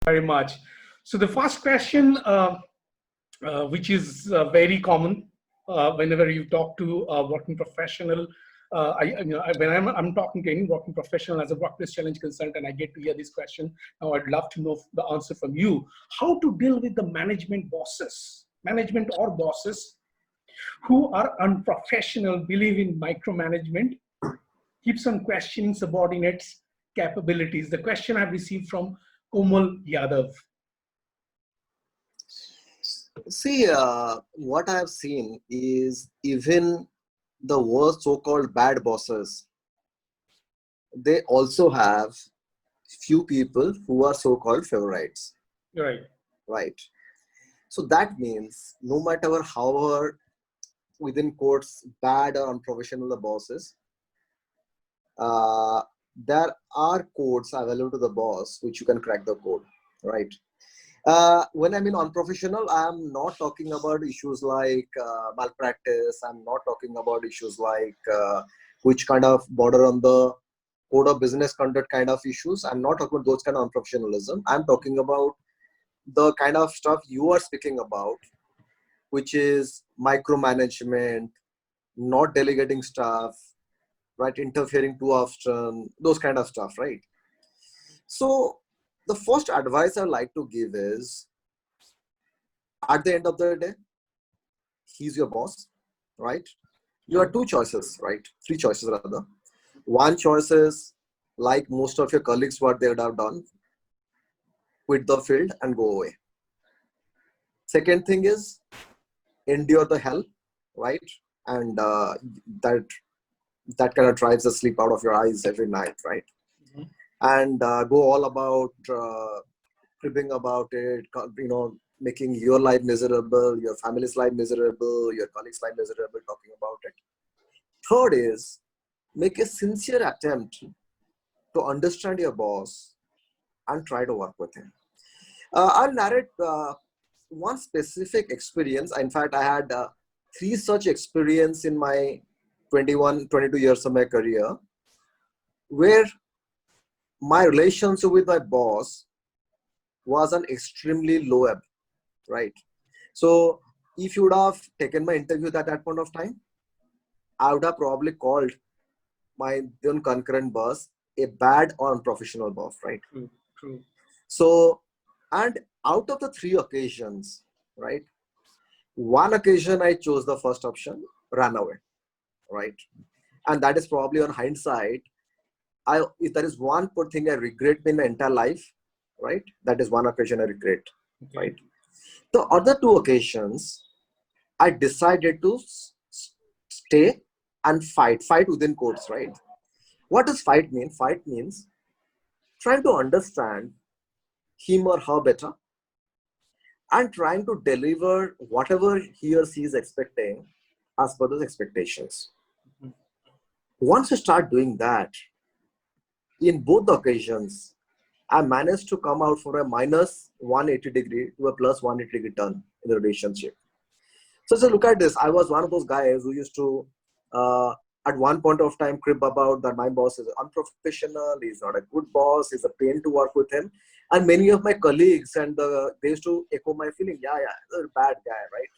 very much. So the first question, which is very common whenever you talk to a working professional, when I'm talking to any working professional as a workplace challenge consultant, I get to hear this question. Now I'd love to know the answer from you. How to deal with the management or bosses who are unprofessional, believe in micromanagement, keeps on questioning subordinates' capabilities. The question I've received from Komal Jadhav. See, what I have seen is even the worst so-called bad bosses, they also have few people who are so-called favorites. Right. Right. So that means no matter how, within quotes, bad or unprofessional the bosses, there are codes available to the boss which you can crack the code, right? When I mean unprofessional, I am not talking about issues like malpractice. I'm not talking about issues like which kind of border on the code of business conduct kind of issues. I'm not talking about those kind of unprofessionalism. I'm talking about the kind of stuff you are speaking about, which is micromanagement, not delegating stuff, right? Interfering too often, those kind of stuff, right? So the first advice I like to give is, at the end of the day, he's your boss, right? You have two choices, right? Three choices rather. One choice is, like most of your colleagues, what they would have done, quit the field and go away. Second thing is, endure the hell, right? And that kind of drives the sleep out of your eyes every night, right? Mm-hmm. And go all about cribbing about it, making your life miserable, your family's life miserable, your colleagues' life miserable, talking about it. Third is, make a sincere attempt to understand your boss and try to work with him. I'll narrate one specific experience. In fact, I had 3 such experience in my 22 years of my career, where my relationship with my boss was an extremely low ebb, right? So if you would have taken my interview at that point of time, I would have probably called my then concurrent boss a bad or unprofessional boss, right? True. So, and out of the 3 occasions, right, one occasion I chose the first option, ran away, right? And that is probably on hindsight, if there is one thing I regret in my entire life, right, that is one occasion I regret, right? The other 2 occasions, I decided to stay and fight within quotes, right? What does fight mean? Fight means trying to understand him or her better and trying to deliver whatever he or she is expecting as per those expectations. Mm-hmm. Once you start doing that, in both the occasions, I managed to come out from a minus 180 degree to a plus 180 degree turn in the relationship. So look at this. I was one of those guys who used to, at one point of time, crib about that my boss is unprofessional, he's not a good boss, he's a pain to work with him. And many of my colleagues, and they used to echo my feeling, yeah, he's a bad guy, right?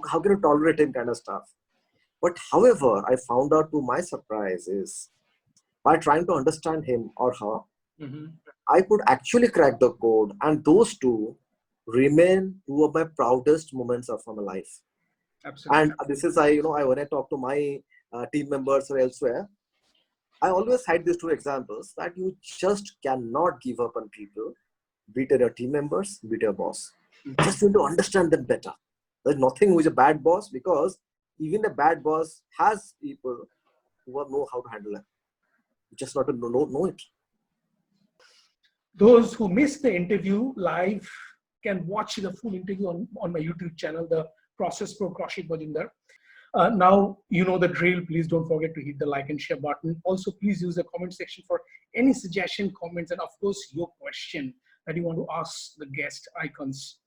How can you tolerate him kind of stuff? But however, I found out to my surprise is, by trying to understand him or her, mm-hmm, I could actually crack the code, and those 2 remain 2 of my proudest moments of my life. Absolutely. And this is, when I talk to my team members or elsewhere, I always cite these 2 examples that you just cannot give up on people, be it your team members, be it your boss. Mm-hmm. Just need to understand them better. There's nothing who is a bad boss, because even a bad boss has people who know how to handle it. Just not to know it. Those who missed the interview live can watch the full interview on my YouTube channel, The Process Pro, Kaushik Majumder. Now, you know the drill. Please don't forget to hit the like and share button. Also, please use the comment section for any suggestion, comments, and of course, your question that you want to ask the guest icons.